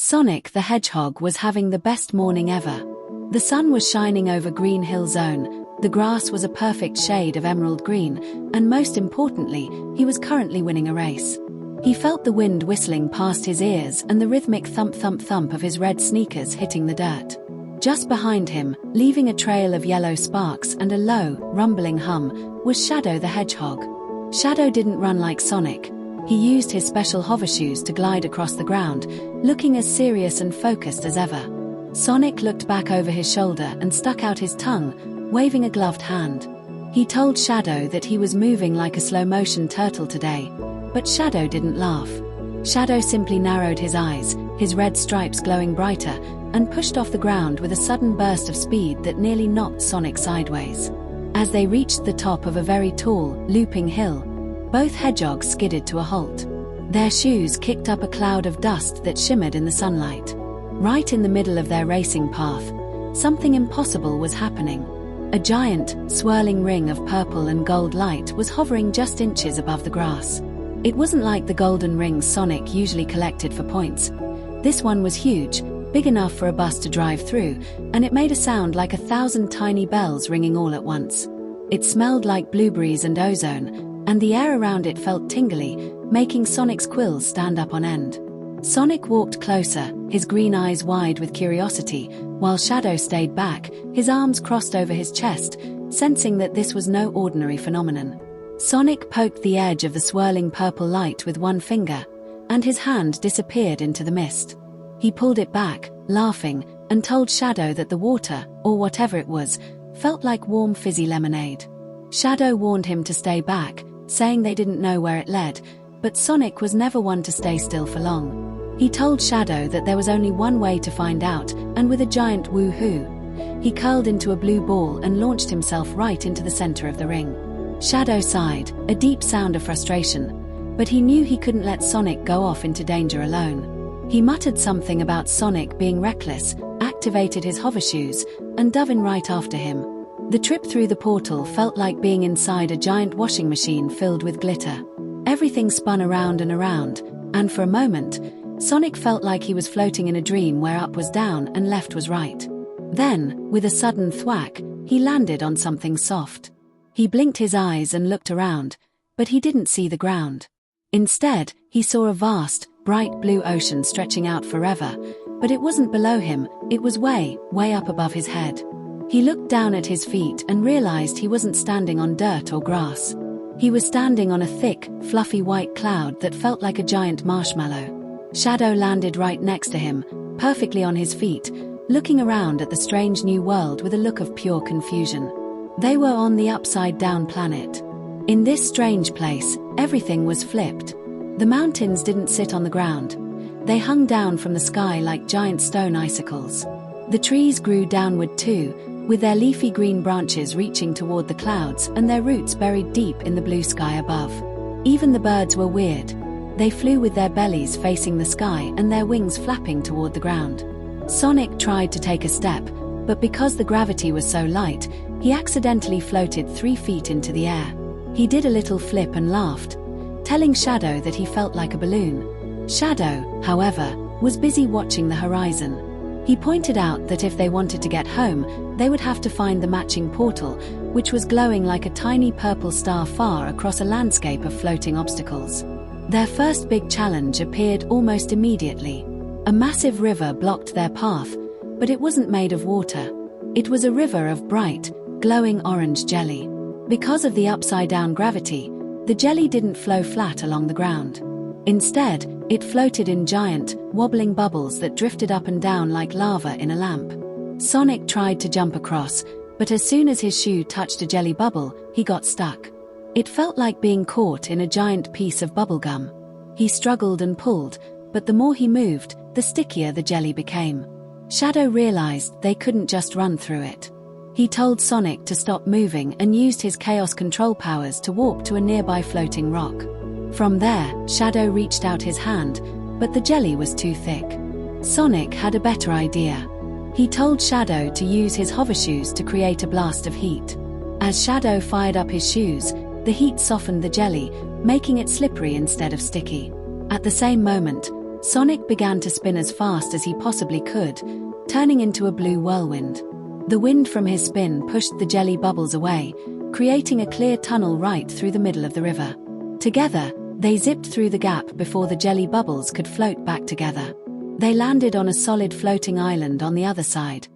Sonic the Hedgehog was having the best morning ever. The sun was shining over Green Hill Zone, the grass was a perfect shade of emerald green, and most importantly, he was currently winning a race. He felt the wind whistling past his ears and the rhythmic thump-thump-thump of his red sneakers hitting the dirt. Just behind him, leaving a trail of yellow sparks and a low, rumbling hum, was Shadow the Hedgehog. Shadow didn't run like Sonic. He used his special hovershoes to glide across the ground, looking as serious and focused as ever. Sonic looked back over his shoulder and stuck out his tongue, waving a gloved hand. He told Shadow that he was moving like a slow-motion turtle today, but Shadow didn't laugh. Shadow simply narrowed his eyes, his red stripes glowing brighter, and pushed off the ground with a sudden burst of speed that nearly knocked Sonic sideways. As they reached the top of a very tall, looping hill, both hedgehogs skidded to a halt. Their shoes kicked up a cloud of dust that shimmered in the sunlight. Right in the middle of their racing path, something impossible was happening. A giant, swirling ring of purple and gold light was hovering just inches above the grass. It wasn't like the golden rings Sonic usually collected for points. This one was huge, big enough for a bus to drive through, and it made a sound like 1,000 tiny bells ringing all at once. It smelled like blueberries and ozone, and the air around it felt tingly, making Sonic's quills stand up on end. Sonic walked closer, his green eyes wide with curiosity, while Shadow stayed back, his arms crossed over his chest, sensing that this was no ordinary phenomenon. Sonic poked the edge of the swirling purple light with one finger, and his hand disappeared into the mist. He pulled it back, laughing, and told Shadow that the water, or whatever it was, felt like warm fizzy lemonade. Shadow warned him to stay back, saying they didn't know where it led, but Sonic was never one to stay still for long. He told Shadow that there was only one way to find out, and with a giant woo-hoo, he curled into a blue ball and launched himself right into the center of the ring. Shadow sighed, a deep sound of frustration, but he knew he couldn't let Sonic go off into danger alone. He muttered something about Sonic being reckless, activated his hovershoes, and dove in right after him. The trip through the portal felt like being inside a giant washing machine filled with glitter. Everything spun around and around, and for a moment, Sonic felt like he was floating in a dream where up was down and left was right. Then, with a sudden thwack, he landed on something soft. He blinked his eyes and looked around, but he didn't see the ground. Instead, he saw a vast, bright blue ocean stretching out forever, but it wasn't below him, it was way, way up above his head. He looked down at his feet and realized he wasn't standing on dirt or grass. He was standing on a thick, fluffy white cloud that felt like a giant marshmallow. Shadow landed right next to him, perfectly on his feet, looking around at the strange new world with a look of pure confusion. They were on the upside-down planet. In this strange place, everything was flipped. The mountains didn't sit on the ground. They hung down from the sky like giant stone icicles. The trees grew downward too, with their leafy green branches reaching toward the clouds and their roots buried deep in the blue sky above. Even the birds were weird. They flew with their bellies facing the sky and their wings flapping toward the ground. Sonic tried to take a step, but because the gravity was so light, he accidentally floated 3 feet into the air. He did a little flip and laughed, telling Shadow that he felt like a balloon. Shadow, however, was busy watching the horizon. He pointed out that if they wanted to get home, they would have to find the matching portal, which was glowing like a tiny purple star far across a landscape of floating obstacles. Their first big challenge appeared almost immediately. A massive river blocked their path, but it wasn't made of water. It was a river of bright, glowing orange jelly. Because of the upside-down gravity, the jelly didn't flow flat along the ground. Instead, it floated in giant, wobbling bubbles that drifted up and down like lava in a lamp. Sonic tried to jump across, but as soon as his shoe touched a jelly bubble, he got stuck. It felt like being caught in a giant piece of bubblegum. He struggled and pulled, but the more he moved, the stickier the jelly became. Shadow realized they couldn't just run through it. He told Sonic to stop moving and used his chaos control powers to warp to a nearby floating rock. From there, Shadow reached out his hand, but the jelly was too thick. Sonic had a better idea. He told Shadow to use his hovershoes to create a blast of heat. As Shadow fired up his shoes, the heat softened the jelly, making it slippery instead of sticky. At the same moment, Sonic began to spin as fast as he possibly could, turning into a blue whirlwind. The wind from his spin pushed the jelly bubbles away, creating a clear tunnel right through the middle of the river. Together, they zipped through the gap before the jelly bubbles could float back together. They landed on a solid floating island on the other side,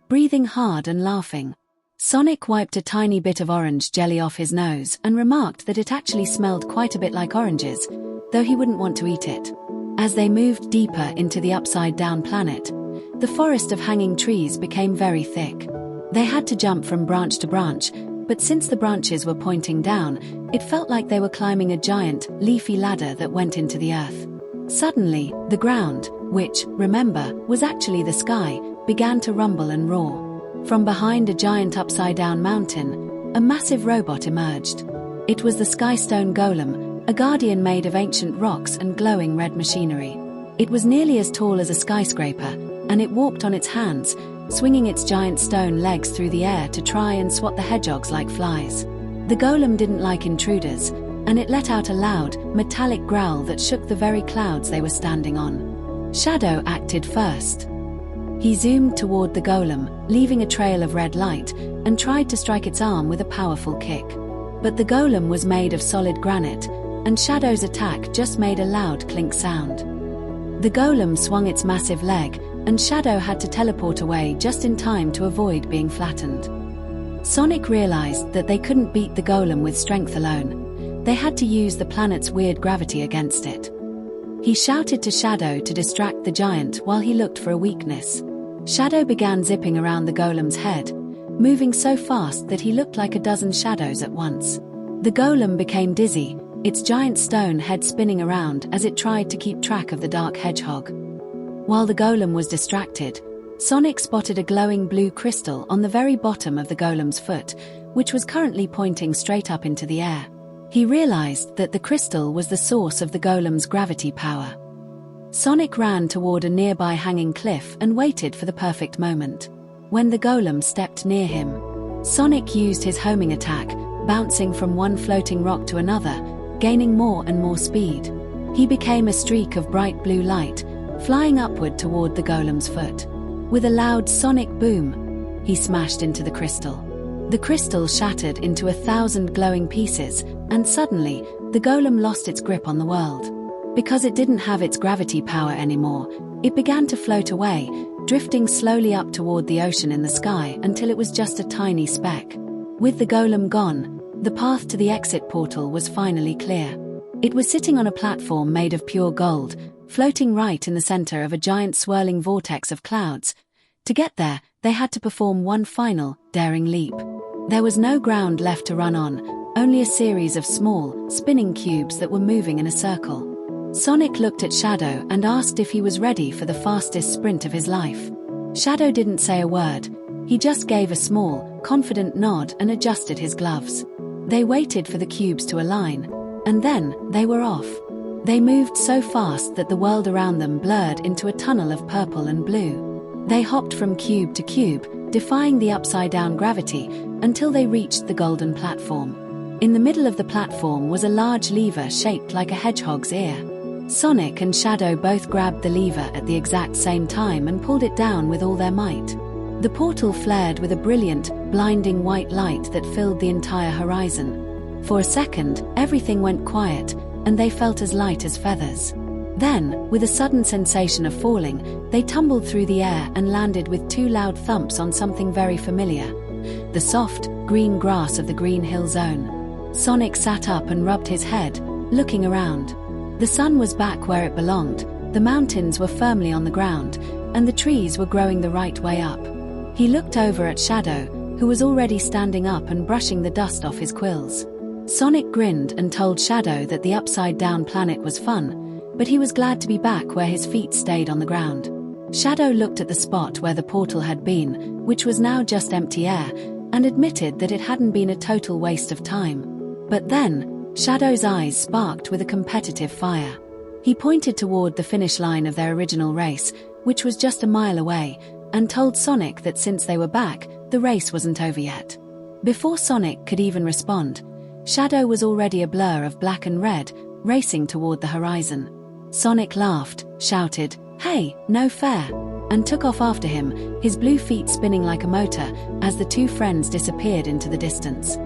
breathing hard and laughing. Sonic wiped a tiny bit of orange jelly off his nose and remarked that it actually smelled quite a bit like oranges, though he wouldn't want to eat it. As they moved deeper into the upside-down planet, the forest of hanging trees became very thick. They had to jump from branch to branch, but since the branches were pointing down, it felt like they were climbing a giant, leafy ladder that went into the earth. Suddenly, the ground, which, remember, was actually the sky, began to rumble and roar. From behind a giant upside-down mountain, a massive robot emerged. It was the Skystone Golem, a guardian made of ancient rocks and glowing red machinery. It was nearly as tall as a skyscraper, and it walked on its hands, swinging its giant stone legs through the air to try and swat the hedgehogs like flies. The golem didn't like intruders, and it let out a loud, metallic growl that shook the very clouds they were standing on. Shadow acted first. He zoomed toward the golem, leaving a trail of red light, and tried to strike its arm with a powerful kick. But the golem was made of solid granite, and Shadow's attack just made a loud clink sound. The golem swung its massive leg, and Shadow had to teleport away just in time to avoid being flattened. Sonic realized that they couldn't beat the golem with strength alone. They had to use the planet's weird gravity against it. He shouted to Shadow to distract the giant while he looked for a weakness. Shadow began zipping around the golem's head, moving so fast that he looked like a dozen shadows at once. The golem became dizzy, its giant stone head spinning around as it tried to keep track of the dark hedgehog. While the golem was distracted, Sonic spotted a glowing blue crystal on the very bottom of the golem's foot, which was currently pointing straight up into the air. He realized that the crystal was the source of the golem's gravity power. Sonic ran toward a nearby hanging cliff and waited for the perfect moment. When the golem stepped near him, Sonic used his homing attack, bouncing from one floating rock to another, gaining more and more speed. He became a streak of bright blue light, flying upward toward the golem's foot. With a loud sonic boom, he smashed into the crystal. The crystal shattered into 1,000 glowing pieces, and suddenly, the golem lost its grip on the world. Because it didn't have its gravity power anymore, it began to float away, drifting slowly up toward the ocean in the sky until it was just a tiny speck. With the golem gone, the path to the exit portal was finally clear. It was sitting on a platform made of pure gold, floating right in the center of a giant swirling vortex of clouds. To get there, they had to perform one final, daring leap. There was no ground left to run on, only a series of small, spinning cubes that were moving in a circle. Sonic looked at Shadow and asked if he was ready for the fastest sprint of his life. Shadow didn't say a word. He just gave a small, confident nod and adjusted his gloves. They waited for the cubes to align, and then they were off. They moved so fast that the world around them blurred into a tunnel of purple and blue. They hopped from cube to cube, defying the upside-down gravity, until they reached the golden platform. In the middle of the platform was a large lever shaped like a hedgehog's ear. Sonic and Shadow both grabbed the lever at the exact same time and pulled it down with all their might. The portal flared with a brilliant, blinding white light that filled the entire horizon. For a second, everything went quiet, and they felt as light as feathers. Then, with a sudden sensation of falling, they tumbled through the air and landed with 2 loud thumps on something very familiar: the soft, green grass of the Green Hill Zone. Sonic sat up and rubbed his head, looking around. The sun was back where it belonged, the mountains were firmly on the ground, and the trees were growing the right way up. He looked over at Shadow, who was already standing up and brushing the dust off his quills. Sonic grinned and told Shadow that the upside-down planet was fun, but he was glad to be back where his feet stayed on the ground. Shadow looked at the spot where the portal had been, which was now just empty air, and admitted that it hadn't been a total waste of time. But then, Shadow's eyes sparked with a competitive fire. He pointed toward the finish line of their original race, which was just a mile away, and told Sonic that since they were back, the race wasn't over yet. Before Sonic could even respond, Shadow was already a blur of black and red, racing toward the horizon. Sonic laughed, shouted, "Hey, no fair," and took off after him, his blue feet spinning like a motor as the two friends disappeared into the distance.